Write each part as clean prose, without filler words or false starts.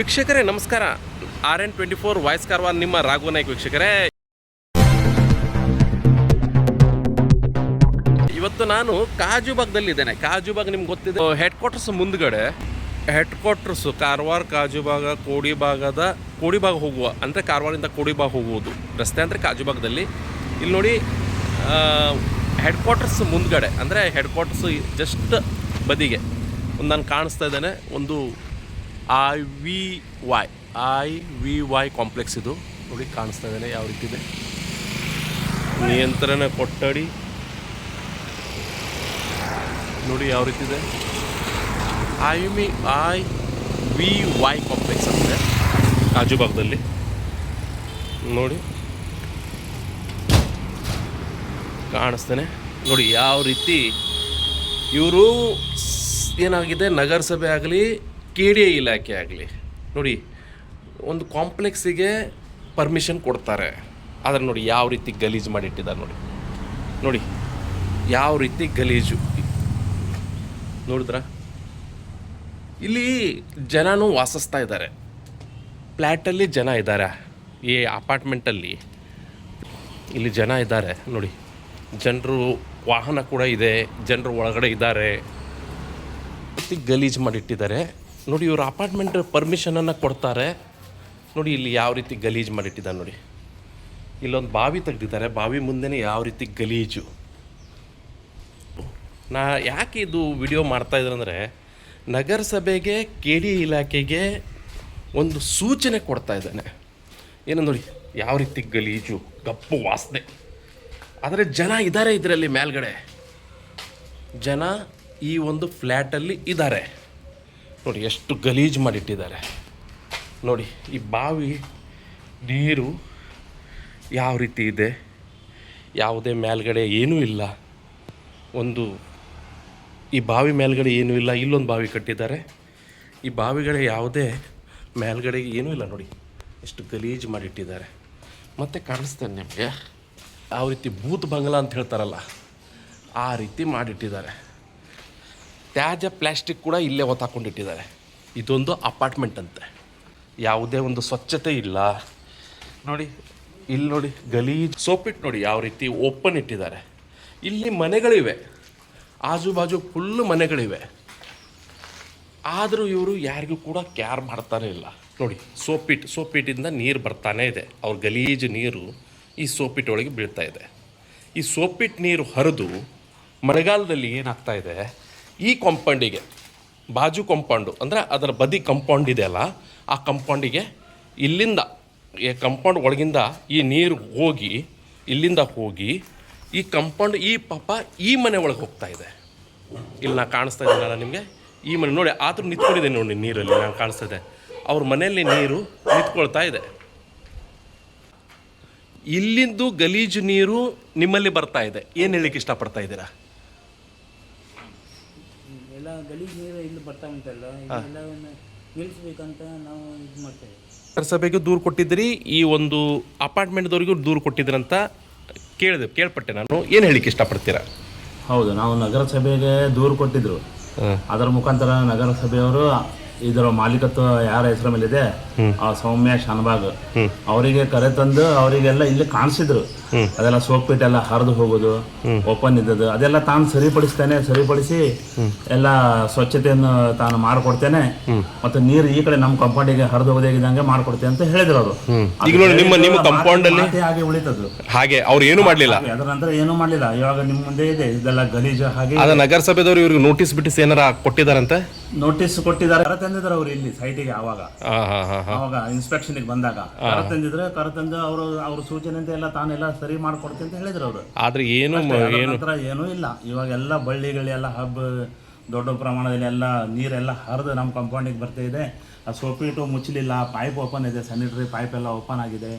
ವೀಕ್ಷಕರೇ ನಮಸ್ಕಾರ. RN24 voice ಕಾರ್ವಾನ್ ನಿಮ್ಮ ರಾಘವನಾಯ್ಕ. ವೀಕ್ಷಕರೇ, ಇವತ್ತು ನಾನು ಕಾಜುಬಾಗ್ದಲ್ಲಿದ್ದೇನೆ. ಕಾಜುಬಾಗ್ ನಿಮ್ಗೆ ಗೊತ್ತಿದೆ, ಹೆಡ್ ಕ್ವಾರ್ಟರ್ಸ್ ಮುಂದ್ಗಡೆ. ಹೆಡ್ ಕ್ವಾರ್ಟರ್ಸು ಕಾರವಾರ ಕಾಜುಬಾಗ ಕೋಡಿಬಾಗ್ ಹೋಗುವ ಅಂದರೆ ಕಾರವಾರಿಂದ ಕೋಡಿಬಾಗ್ ಹೋಗುವುದು ರಸ್ತೆ ಅಂದರೆ ಕಾಜುಬಾಗ್ದಲ್ಲಿ. ಇಲ್ಲಿ ನೋಡಿ, ಹೆಡ್ ಕ್ವಾರ್ಟರ್ಸ್ ಮುಂದ್ಗಡೆ ಅಂದರೆ ಹೆಡ್ ಕ್ವಾರ್ಟರ್ಸ್ ಜಸ್ಟ್ ಬದಿಗೆ ಒಂದು ನಾನು ಕಾಣಿಸ್ತಾ ಇದ್ದೇನೆ, ಒಂದು IVY ಕಾಂಪ್ಲೆಕ್ಸ್. ಇದು ನೋಡಿ ಕಾಣಿಸ್ತಾ ಇದ್ದೇನೆ ಯಾವ ರೀತಿ ಇದೆ. ನಿಯಂತ್ರಣ ಕೊಠಡಿ ನೋಡಿ ಯಾವ ರೀತಿ ಇದೆ. IVY ಕಾಂಪ್ಲೆಕ್ಸ್ ಅಂದರೆ ಕಾಜುಬಾಗ್ದಲ್ಲಿ ನೋಡಿ ಕಾಣಿಸ್ತೇನೆ. ನೋಡಿ ಯಾವ ರೀತಿ ಇವರು ಏನಾಗಿದೆ, ನಗರಸಭೆ ಆಗಲಿ KDA ಇಲಾಖೆ ಆಗಲಿ ನೋಡಿ ಒಂದು ಕಾಂಪ್ಲೆಕ್ಸಿಗೆ ಪರ್ಮಿಷನ್ ಕೊಡ್ತಾರೆ. ಆದರೆ ನೋಡಿ ಯಾವ ರೀತಿ ಗಲೀಜು ಮಾಡಿಟ್ಟಿದ್ದಾರೆ. ನೋಡಿ ಯಾವ ರೀತಿ ಗಲೀಜು ನೋಡಿದ್ರ. ಇಲ್ಲಿ ಜನನೂ ವಾಸಿಸ್ತಾ ಇದ್ದಾರೆ, ಫ್ಲ್ಯಾಟಲ್ಲಿ ಜನ ಇದ್ದಾರೆ, ಈ ಅಪಾರ್ಟ್ಮೆಂಟಲ್ಲಿ ಇಲ್ಲಿ ಜನ ಇದ್ದಾರೆ. ನೋಡಿ ಜನರು, ವಾಹನ ಕೂಡ ಇದೆ, ಜನರು ಒಳಗಡೆ ಇದ್ದಾರೆ. ಗಲೀಜು ಮಾಡಿಟ್ಟಿದ್ದಾರೆ. ನೋಡಿ ಇವರು ಅಪಾರ್ಟ್ಮೆಂಟ್ ಪರ್ಮಿಷನನ್ನು ಕೊಡ್ತಾರೆ. ನೋಡಿ ಇಲ್ಲಿ ಯಾವ ರೀತಿ ಗಲೀಜು ಮಾಡಿಟ್ಟಿದ್ದಾರೆ. ನೋಡಿ ಇಲ್ಲೊಂದು ಬಾವಿ ತೆಗೆದಿದ್ದಾರೆ, ಬಾವಿ ಮುಂದೆನೇ ಯಾವ ರೀತಿ ಗಲೀಜು. ನಾ ಯಾಕೆ ಇದು ವಿಡಿಯೋ ಮಾಡ್ತಾಯಿದ್ರೆ ಅಂದರೆ, ನಗರಸಭೆಗೆ KDA ಇಲಾಖೆಗೆ ಒಂದು ಸೂಚನೆ ಕೊಡ್ತಾ ಇದ್ದಾನೆ. ಏನು ನೋಡಿ ಯಾವ ರೀತಿ ಗಲೀಜು, ಕಪ್ಪು ವಾಸನೆ. ಆದರೆ ಜನ ಇದ್ದಾರೆ, ಇದರಲ್ಲಿ ಮೇಲ್ಗಡೆ ಜನ ಈ ಒಂದು ಫ್ಲ್ಯಾಟಲ್ಲಿ ಇದ್ದಾರೆ. ನೋಡಿ ಎಷ್ಟು ಗಲೀಜು ಮಾಡಿಟ್ಟಿದ್ದಾರೆ. ನೋಡಿ ಈ ಬಾವಿ ನೀರು ಯಾವ ರೀತಿ ಇದೆ, ಯಾವುದೇ ಮೇಲ್ಗಡೆ ಏನೂ ಇಲ್ಲ. ಈ ಬಾವಿ ಮೇಲ್ಗಡೆ ಏನೂ ಇಲ್ಲ. ಇಲ್ಲೊಂದು ಬಾವಿ ಕಟ್ಟಿದ್ದಾರೆ. ಈ ಬಾವಿಗಳ ಯಾವುದೇ ಮೇಲ್ಗಡೆ ಏನೂ ಇಲ್ಲ. ನೋಡಿ ಎಷ್ಟು ಗಲೀಜು ಮಾಡಿಟ್ಟಿದ್ದಾರೆ. ಮತ್ತು ಕಾಣಿಸ್ತೇನೆ ನಿಮಗೆ ಯಾವ ರೀತಿ ಭೂತ್ ಬಂಗ್ಲಾ ಅಂತ ಹೇಳ್ತಾರಲ್ಲ, ಆ ರೀತಿ ಮಾಡಿಟ್ಟಿದ್ದಾರೆ. ತ್ಯಾಜ್ಯ ಪ್ಲ್ಯಾಸ್ಟಿಕ್ ಕೂಡ ಇಲ್ಲೇ ಹೊತ್ತಾಕೊಂಡಿಟ್ಟಿದ್ದಾರೆ. ಇದೊಂದು ಅಪಾರ್ಟ್ಮೆಂಟ್ ಅಂತೆ, ಯಾವುದೇ ಒಂದು ಸ್ವಚ್ಛತೆ ಇಲ್ಲ. ನೋಡಿ ಇಲ್ಲಿ ನೋಡಿ ಗಲೀಜು. ಸೋಪಿಟ್ಟು ನೋಡಿ ಯಾವ ರೀತಿ ಓಪನ್ ಇಟ್ಟಿದ್ದಾರೆ. ಇಲ್ಲಿ ಮನೆಗಳಿವೆ, ಆಜು ಬಾಜು ಫುಲ್ಲು ಮನೆಗಳಿವೆ. ಆದರೂ ಇವರು ಯಾರಿಗೂ ಕೂಡ ಕ್ಯಾರ್ ಮಾಡ್ತಾನೆ ಇಲ್ಲ. ನೋಡಿ ಸೋಪಿಟ್ಟಿಂದ ನೀರು ಬರ್ತಾನೆ ಇದೆ. ಅವ್ರ ಗಲೀಜು ನೀರು ಈ ಸೋಪಿಟ್ಟೊಳಗೆ ಬೀಳ್ತಾ ಇದೆ. ಈ ಸೋಪಿಟ್ಟು ನೀರು ಹರಿದು ಮಳೆಗಾಲದಲ್ಲಿ ಏನಾಗ್ತಾ ಇದೆ, ಈ ಕಾಂಪೌಂಡಿಗೆ, ಬಾಜು ಕಾಂಪೌಂಡು ಅಂದರೆ ಅದರ ಬದಿ ಕಾಂಪೌಂಡ್ ಇದೆಯಲ್ಲ, ಆ ಕಾಂಪೌಂಡಿಗೆ ಇಲ್ಲಿಂದ ಕಾಂಪೌಂಡ್ ಒಳಗಿಂದ ಈ ನೀರು ಹೋಗಿ ಇಲ್ಲಿಂದ ಹೋಗಿ ಈ ಕಾಂಪೌಂಡ್ ಈ ಮನೆ ಒಳಗೆ ಹೋಗ್ತಾ ಇದೆ. ಇಲ್ಲಿ ನಾನು ಕಾಣಿಸ್ತಾ ಇದ್ದೀನಲ್ಲ ನಿಮಗೆ, ಈ ಮನೆ ನೋಡಿ. ಆದರೂ ನಿಂತ್ಕೊಂಡಿದೆ ನೋಡಿ ನೀರಲ್ಲಿ, ನಾನು ಕಾಣಿಸ್ತಾ ಇದೆ. ಅವ್ರ ಮನೆಯಲ್ಲಿ ನೀರು ನಿಂತ್ಕೊಳ್ತಾ ಇದೆ. ಇಲ್ಲಿಂದು ಗಲೀಜು ನೀರು ನಿಮ್ಮಲ್ಲಿ ಬರ್ತಾ ಇದೆ. ಏನು ಹೇಳಲಿಕ್ಕೆ ಇಷ್ಟಪಡ್ತಾ ಇದ್ದೀರಾ? ಎಲ್ಲ ಗಲೀಜು ನೀರು ಇಲ್ಲಿ ಬರ್ತಾ ಉಂಟಲ್ಲ, ಇದೆಲ್ಲ ನಿಲ್ಲಿಸ್ಬೇಕಂತ ನಾವು ಇದು ಮಾಡ್ತೇವೆ. ನಗರಸಭೆಗೂ ದೂರು ಕೊಟ್ಟಿದ್ದೀರಿ, ಈ ಒಂದು ಅಪಾರ್ಟ್ಮೆಂಟ್ದವ್ರಿಗೂ ದೂರು ಕೊಟ್ಟಿದ್ದೀರಂತ ಕೇಳ್ಪಟ್ಟೆ ನಾನು. ಏನು ಹೇಳಲಿಕ್ಕೆ ಇಷ್ಟಪಡ್ತೀರಾ? ಹೌದು, ನಾವು ನಗರಸಭೆಗೆ ದೂರು ಕೊಟ್ಟಿದ್ರು. ಅದರ ಮುಖಾಂತರ ನಗರಸಭೆಯವರು ಇದರ ಮಾಲೀಕತ್ವ ಯಾರ ಹೆಸರ ಮೇಲಿದೆ, ಆ ಸೌಮ್ಯ ಶಾನಬಾಗ್ ಅವರಿಗೆ ಕರೆ ತಂದು ಅವರಿಗೆಲ್ಲ ಇಲ್ಲಿ ಕಾಣಿಸಿದ್ರು. ಅದೆಲ್ಲ ಸೋಪ್ಪಿಟ್ಟು ಎಲ್ಲ ಹರಿದು ಹೋಗೋದು, ಓಪನ್ ಇದ್ದದ್ದು ಅದೆಲ್ಲ ತಾನು ಸರಿಪಡಿಸಿ ಎಲ್ಲ ಸ್ವಚ್ಛತೆಯನ್ನು ತಾನು ಮಾಡಿಕೊಡ್ತೇನೆ, ಮತ್ತು ನೀರು ಈ ಕಡೆ ನಮ್ಮ ಕಂಪೌಂಡಿಗೆ ಹರಿದು ಹೋಗೋದಾಗಿದ್ದಂಗೆ ಮಾಡ್ಕೊಡ್ತೇನೆ ಅಂತ ಹೇಳಿದ್ರು ಅವರು. ನಿಮ್ಮ ಕಂಪೌಂಡ್ ಅಲ್ಲಿ ಹಾಗೆ ಉಳಿತದ್ದು. ಹಾಗೆ ಅವ್ರು ಏನು ಮಾಡಲಿಲ್ಲ. ಅದರ ನಂತರ ಏನು ಮಾಡಲಿಲ್ಲ. ಇವಾಗ ನಿಮ್ಮ ಮುಂದೆ ಇದೆ ಇದೆಲ್ಲ ಗಲೀಜು. ಹಾಗೆ ನಗರಸಭೆದವರು ಇವ್ರಿಗೆ ನೋಟಿಸ್ ಬಿಟ್ಟಿಸಿ ಏನಾರ ಕೊಟ್ಟಿದ್ದಾರಂತೆ? ನೋಟಿಸ್ ಕೊಟ್ಟಿದ್ದಾರೆ. ಕರ ತಂದಿದ್ರು ಅವ್ರು ಇಲ್ಲಿ ಸೈಟಿಗೆ. ಅವಾಗ ಇನ್ಸ್ಪೆಕ್ಷನ್ ಬಂದಾಗ ಕರ ತಂದು ಅವ್ರ ಸೂಚನೆ ಅಂತ ಎಲ್ಲ ತಾನೆಲ್ಲ ಸರಿ ಮಾಡ್ಕೊಡ್ತೀನಿ ಅಂತ ಹೇಳಿದ್ರು ಅವರು. ಆದ್ರೆ ಏನೂ ಇಲ್ಲ. ಇವಾಗೆಲ್ಲ ಬಳ್ಳಿಗಳೆಲ್ಲ ದೊಡ್ಡ ಪ್ರಮಾಣದಲ್ಲಿ ಎಲ್ಲ ನೀರೆಲ್ಲ ಹರಿದು ನಮ್ಮ ಕಂಪೌಂಡಿಗೆ ಬರ್ತಾ ಇದೆ. ಆ ಸೋಪಿಟ್ಟು ಮುಚ್ಚಲಿಲ್ಲ, ಪೈಪ್ ಓಪನ್ ಇದೆ, ಸ್ಯಾನಿಟರಿ ಪೈಪ್ ಎಲ್ಲ ಓಪನ್ ಆಗಿದೆ.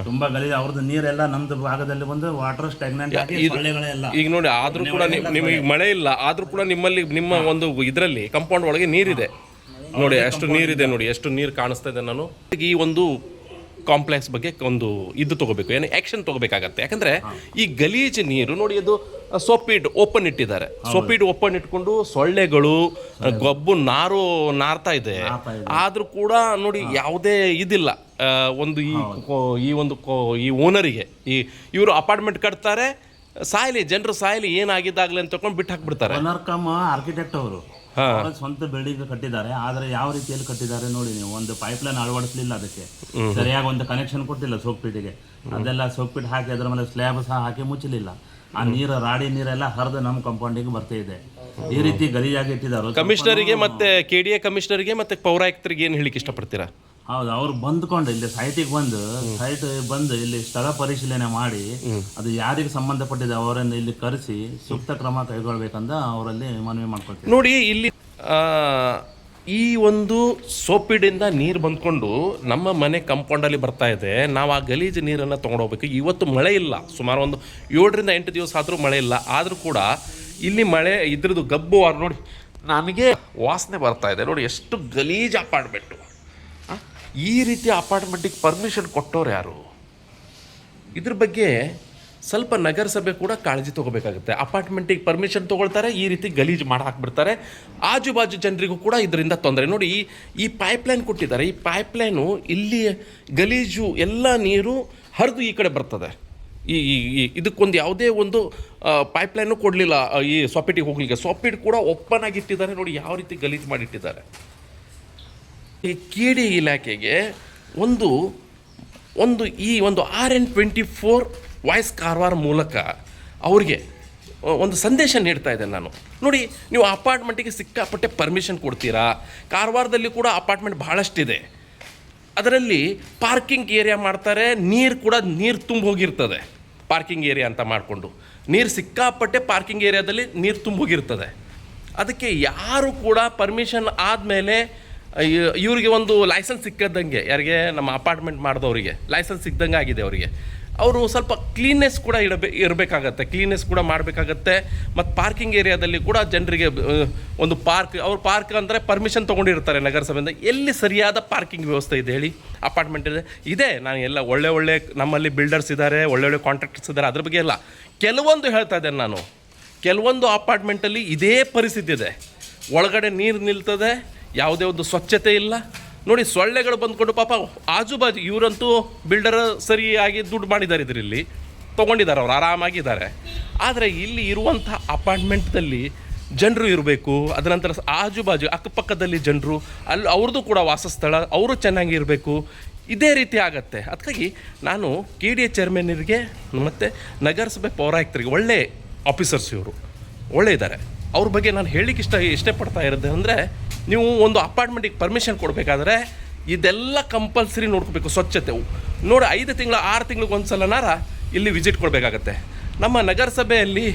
ತುಂಬಾ ಗಲೀಜು. ಅವ್ರದ್ದು ನೀರೆಲ್ಲ ನಮ್ದು ಭಾಗದಲ್ಲಿ ಬಂದು ವಾಟರ್ ಸ್ಟಾಗ್ನೆಂಟ್ ಆಗಿ ಸೊಳ್ಳೆಗಳೆಲ್ಲ. ಈಗ ನೋಡಿ, ಆದ್ರೂ ಕೂಡ ನಿಮಗೆ ಮಳೆ ಇಲ್ಲ, ಆದ್ರೂ ಕೂಡ ನಿಮ್ಮ ಒಂದು ಇದರಲ್ಲಿ ಕಂಪೌಂಡ್ ಒಳಗೆ ನೀರಿದೆ. ನೋಡಿ ಎಷ್ಟು ನೀರಿದೆ, ನೋಡಿ ಎಷ್ಟು ನೀರು ಕಾಣಿಸ್ತಾ ಇದೆ. ನಾನು ಈ ಒಂದು ಕಾಂಪ್ಲೆಕ್ಸ್ ಬಗ್ಗೆ ಒಂದು ಇದು ತೊಗೋಬೇಕು, ಏನು ಆ್ಯಕ್ಷನ್ ತೊಗೋಬೇಕಾಗತ್ತೆ. ಯಾಕಂದರೆ ಈ ಗಲೀಜು ನೀರು ನೋಡಿ, ಅದು ಸೋಪಿಡ್ ಓಪನ್ ಇಟ್ಟಿದ್ದಾರೆ. ಸೋಪಿಡ್ ಓಪನ್ ಇಟ್ಕೊಂಡು ಸೊಳ್ಳೆಗಳು ಗೊಬ್ಬು ನಾರ್ತಾ ಇದೆ. ಆದರೂ ಕೂಡ ನೋಡಿ ಯಾವುದೇ ಇದಿಲ್ಲ. ಒಂದು ಈ ಓನರಿಗೆ ಇವರು ಅಪಾರ್ಟ್ಮೆಂಟ್ ಕಟ್ತಾರೆ, ಸಾಯಲಿ ಜನರು ಸಾಯಲಿ, ಏನಾಗಿದ್ದಾಗಲಿ ಅಂತ ತಗೊಂಡು ಬಿಟ್ಟು ಹಾಕ್ಬಿಡ್ತಾರೆ. ಆರ್ಕಿಟೆಕ್ಟ್ ಅವರು ಸ್ವಂತ ಬಿಲ್ಡಿಂಗ್ ಕಟ್ಟಿದ್ದಾರೆ. ಆದ್ರೆ ಯಾವ ರೀತಿಯಲ್ಲಿ ಕಟ್ಟಿದ್ದಾರೆ ನೋಡಿ ನೀವು. ಒಂದು ಪೈಪ್ಲೈನ್ ಅಳವಡಿಸಲಿಲ್ಲ, ಅದಕ್ಕೆ ಸರಿಯಾಗಿ ಒಂದು ಕನೆಕ್ಷನ್ ಕೊಟ್ಟಿಲ್ಲ ಸೋಪ್ಪಿಟ್ಟಿಗೆ. ಅದೆಲ್ಲ ಸೋಪ್ಪಿಟ್ಟು ಹಾಕಿ ಅದರ ಮೇಲೆ ಸ್ಲ್ಯಾಬ್ ಸಹ ಹಾಕಿ ಮುಚ್ಚಲಿಲ್ಲ. ಆ ನೀರು ರಾಡಿ ನೀರೆಲ್ಲ ಹರಿದು ನಮ್ಮ ಕಾಂಪೌಂಡಿಗೆ ಬರ್ತಾ ಇದೆ. ಈ ರೀತಿ ಗಲೀಜಾಗಿ ಇಟ್ಟಿದ್ದಾರೆ. ಕಮಿಷನರಿಗೆ ಮತ್ತೆ KDA ಕಮಿಷನರಿಗೆ ಮತ್ತೆ ಪೌರಾಯುಕ್ತರಿಗೆ ಏನು ಹೇಳಿಕ್ಕೆ ಇಷ್ಟಪಡ್ತೀರಾ? ಹೌದು, ಅವ್ರು ಬಂದ್ಕೊಂಡು ಇಲ್ಲಿ ಸೈಟ್ ಬಂದು ಇಲ್ಲಿ ಸ್ಥಳ ಪರಿಶೀಲನೆ ಮಾಡಿ ಅದು ಯಾರಿಗೆ ಸಂಬಂಧಪಟ್ಟಿದೆ ಅವರನ್ನು ಇಲ್ಲಿ ಕರೆಸಿ ಸೂಕ್ತ ಕ್ರಮ ಕೈಗೊಳ್ಬೇಕಂತ ಅವರಲ್ಲಿ ಮನವಿ ಮಾಡ್ಕೊಳ್ತೀವಿ. ನೋಡಿ, ಇಲ್ಲಿ ಈ ಒಂದು ಸೋಪಿಡಿಂದ ನೀರು ಬಂದ್ಕೊಂಡು ನಮ್ಮ ಮನೆ ಕಾಂಪೌಂಡಲ್ಲಿ ಬರ್ತಾ ಇದೆ. ನಾವು ಆ ಗಲೀಜು ನೀರನ್ನು ತೊಗೊಂಡೋಗ್ಬೇಕು. ಇವತ್ತು ಮಳೆ ಇಲ್ಲ, ಸುಮಾರು ಒಂದು 7 ರಿಂದ 8 ದಿವಸ ಆದರೂ ಮಳೆ ಇಲ್ಲ. ಆದರೂ ಕೂಡ ಇಲ್ಲಿ ಮಳೆ ಇದ್ರದ್ದು ಗಬ್ಬು ನೋಡಿ ನನಗೆ ವಾಸನೆ ಬರ್ತಾ ಇದೆ. ನೋಡಿ ಎಷ್ಟು ಗಲೀಜು ಅಪಾರ್ಟ್ಮೆಂಟು. ಈ ರೀತಿ ಅಪಾರ್ಟ್ಮೆಂಟಿಗೆ ಪರ್ಮಿಷನ್ ಕೊಟ್ಟವ್ರು ಯಾರು? ಇದ್ರ ಬಗ್ಗೆ ಸ್ವಲ್ಪ ನಗರಸಭೆ ಕೂಡ ಕಾಳಜಿ ತೊಗೋಬೇಕಾಗುತ್ತೆ. ಅಪಾರ್ಟ್ಮೆಂಟಿಗೆ ಪರ್ಮಿಷನ್ ತೊಗೊಳ್ತಾರೆ, ಈ ರೀತಿ ಗಲೀಜು ಮಾಡಿ ಹಾಕ್ಬಿಡ್ತಾರೆ. ಆಜು ಬಾಜು ಜನರಿಗೂ ಕೂಡ ಇದರಿಂದ ತೊಂದರೆ. ನೋಡಿ, ಈ ಪೈಪ್ಲೈನ್ ಕೊಟ್ಟಿದ್ದಾರೆ. ಈ ಪೈಪ್ಲೈನು ಇಲ್ಲಿ ಗಲೀಜು ಎಲ್ಲ ನೀರು ಹರಿದು ಈ ಕಡೆ ಬರ್ತದೆ. ಇದಕ್ಕೊಂದು ಯಾವುದೇ ಒಂದು ಪೈಪ್ಲೈನು ಕೊಡಲಿಲ್ಲ ಈ ಸೊಪ್ಪಿಟಿಗೆ ಹೋಗ್ಲಿಕ್ಕೆ. ಸೊಪ್ಪಿಟ್ಟು ಕೂಡ ಓಪನ್ ಆಗಿಟ್ಟಿದ್ದಾರೆ. ನೋಡಿ ಯಾವ ರೀತಿ ಗಲೀಜು ಮಾಡಿಟ್ಟಿದ್ದಾರೆ. ಈ KDA ಇಲಾಖೆಗೆ ಒಂದು RN24 ವಾಯ್ಸ್ ಕಾರವಾರ ಮೂಲಕ ಅವರಿಗೆ ಒಂದು ಸಂದೇಶ ನೀಡ್ತಾ ಇದ್ದೇನೆ ನಾನು. ನೋಡಿ, ನೀವು ಅಪಾರ್ಟ್ಮೆಂಟಿಗೆ ಸಿಕ್ಕಾಪಟ್ಟೆ ಪರ್ಮಿಷನ್ ಕೊಡ್ತೀರಾ. ಕಾರವಾರದಲ್ಲಿ ಕೂಡ ಅಪಾರ್ಟ್ಮೆಂಟ್ ಭಾಳಷ್ಟಿದೆ. ಅದರಲ್ಲಿ ಪಾರ್ಕಿಂಗ್ ಏರಿಯಾ ಮಾಡ್ತಾರೆ. ನೀರು ತುಂಬ ಹೋಗಿರ್ತದೆ. ಪಾರ್ಕಿಂಗ್ ಏರಿಯಾ ಅಂತ ಮಾಡಿಕೊಂಡು ಸಿಕ್ಕಾಪಟ್ಟೆ ಪಾರ್ಕಿಂಗ್ ಏರಿಯಾದಲ್ಲಿ ನೀರು ತುಂಬ ಹೋಗಿರ್ತದೆ. ಅದಕ್ಕೆ ಯಾರು ಕೂಡ ಪರ್ಮಿಷನ್ ಆದಮೇಲೆ ಇವರಿಗೆ ಒಂದು ಲೈಸೆನ್ಸ್ ಸಿಕ್ಕದಂಗೆ, ಯಾರಿಗೆ ನಮ್ಮ ಅಪಾರ್ಟ್ಮೆಂಟ್ ಮಾಡಿದವರಿಗೆ ಲೈಸೆನ್ಸ್ ಸಿಕ್ಕದಂಗೆ ಆಗಿದೆ. ಅವರಿಗೆ ಅವರು ಸ್ವಲ್ಪ ಕ್ಲೀನ್ನೆಸ್ ಕೂಡ ಇರಬೇಕಾಗತ್ತೆ, ಕ್ಲೀನ್ನೆಸ್ ಕೂಡ ಮಾಡಬೇಕಾಗತ್ತೆ. ಮತ್ತು ಪಾರ್ಕಿಂಗ್ ಏರಿಯಾದಲ್ಲಿ ಕೂಡ ಜನರಿಗೆ ಒಂದು ಪಾರ್ಕ್ ಅಂದರೆ ಪರ್ಮಿಷನ್ ತೊಗೊಂಡಿರ್ತಾರೆ ನಗರಸಭೆಯಿಂದ. ಎಲ್ಲಿ ಸರಿಯಾದ ಪಾರ್ಕಿಂಗ್ ವ್ಯವಸ್ಥೆ ಇದೆ ಹೇಳಿ? ಅಪಾರ್ಟ್ಮೆಂಟ್ ಇದೆ. ನಾನು ಎಲ್ಲ ಒಳ್ಳೆ ನಮ್ಮಲ್ಲಿ ಬಿಲ್ಡರ್ಸ್ ಇದ್ದಾರೆ, ಒಳ್ಳೆ ಕಾಂಟ್ರಾಕ್ಟರ್ಸ್ ಇದ್ದಾರೆ. ಅದ್ರ ಬಗ್ಗೆ ಎಲ್ಲ ಕೆಲವೊಂದು ಹೇಳ್ತಾ ಇದ್ದೇನೆ ನಾನು. ಕೆಲವೊಂದು ಅಪಾರ್ಟ್ಮೆಂಟಲ್ಲಿ ಇದೇ ಪರಿಸ್ಥಿತಿ ಇದೆ. ಒಳಗಡೆ ನೀರು ನಿಲ್ತದೆ, ಯಾವುದೇ ಒಂದು ಸ್ವಚ್ಛತೆ ಇಲ್ಲ. ನೋಡಿ, ಸೊಳ್ಳೆಗಳು ಬಂದ್ಕೊಂಡು ಪಾಪ ಆಜುಬಾಜು ಇವರಂತೂ ಬಿಲ್ಡರ್ ಸರಿಯಾಗಿ ದುಡ್ಡು ಮಾಡಿದ್ದಾರೆ, ಇದರಲ್ಲಿ ತೊಗೊಂಡಿದ್ದಾರೆ, ಅವ್ರು ಆರಾಮಾಗಿದ್ದಾರೆ. ಆದರೆ ಇಲ್ಲಿ ಇರುವಂಥ ಅಪಾರ್ಟ್ಮೆಂಟ್ದಲ್ಲಿ ಜನರು ಇರಬೇಕು. ಅದರ ನಂತರ ಆಜುಬಾಜು ಅಕ್ಕಪಕ್ಕದಲ್ಲಿ ಜನರು, ಅಲ್ಲಿ ಅವ್ರದ್ದು ಕೂಡ ವಾಸಸ್ಥಳ, ಅವರು ಚೆನ್ನಾಗಿ ಇರಬೇಕು. ಇದೇ ರೀತಿ ಆಗತ್ತೆ. ಅದಕ್ಕಾಗಿ ನಾನು KDA ಚೇರ್ಮನ್ರಿಗೆ ಮತ್ತು ನಗರಸಭೆ ಪೌರಾಯುಕ್ತರಿಗೆ, ಒಳ್ಳೆ ಆಫೀಸರ್ಸ್ ಇವರು, ಒಳ್ಳೆ ಇದ್ದಾರೆ. ಅವ್ರ ಬಗ್ಗೆ ನಾನು ಹೇಳಲಿಕ್ಕೆ ಇಷ್ಟಪಡ್ತಾ ಇರೋದು ಅಂದರೆ, ನೀವು ಒಂದು ಅಪಾರ್ಟ್ಮೆಂಟಿಗೆ ಪರ್ಮಿಷನ್ ಕೊಡಬೇಕಾದ್ರೆ ಇದೆಲ್ಲ ಕಂಪಲ್ಸರಿ ನೋಡ್ಕೋಬೇಕು. ಸ್ವಚ್ಛತೆ ನೋಡಿ, 5 ತಿಂಗಳು 6 ತಿಂಗಳಿಗೆ ಒಂದು ಸಲನಾರ ಇಲ್ಲಿ ವಿಸಿಟ್ ಕೊಡಬೇಕಾಗತ್ತೆ. ನಮ್ಮ ನಗರಸಭೆಯಲ್ಲಿ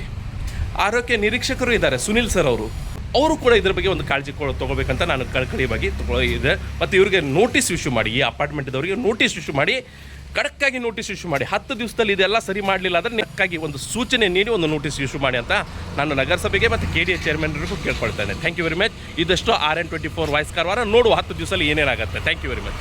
ಆರೋಗ್ಯ ನಿರೀಕ್ಷಕರು ಇದ್ದಾರೆ, ಸುನಿಲ್ ಸರ್ ಅವರು ಕೂಡ ಇದ್ರ ಬಗ್ಗೆ ಒಂದು ಕಾಳಜಿ ತೊಗೋಬೇಕಂತ ನಾನು ಕಳಕಳಿಯಾಗಿ ಇದೆ. ಮತ್ತು ಇವರಿಗೆ ನೋಟಿಸ್ ಇಶ್ಯೂ ಮಾಡಿ, ಈ ಅಪಾರ್ಟ್ಮೆಂಟ್ದವರಿಗೆ ನೋಟಿಸ್ ಇಶ್ಯೂ ಮಾಡಿ, ಖಡಕ್ಕಾಗಿ ನೋಟಿಸ್ ಇಶ್ಯೂ ಮಾಡಿ. 10 ದಿವಸದಲ್ಲಿ ಇದೆಲ್ಲ ಸರಿ ಮಾಡಲಿಲ್ಲ ಅಂದರೆ ನಿಕ್ಕಾಗಿ ಒಂದು ಸೂಚನೆ ನೀಡಿ ಒಂದು ನೋಟಿಸ್ ಇಶ್ಯೂ ಮಾಡಿ ಅಂತ ನಾನು ನಗರಸಭೆಗೆ ಮತ್ತು KDA ಚೇರ್ಮನ್ರಿಗೂ ಕೇಳ್ಕೊಳ್ತೇನೆ. Thank you very much. ಇದಷ್ಟು RN24 ವಾಯ್ಸ್ ಕಾರವಾರ. ನೋಡುವ 10 ದಿವಸದಲ್ಲಿ ಏನೇನಾಗುತ್ತೆ. Thank you very much.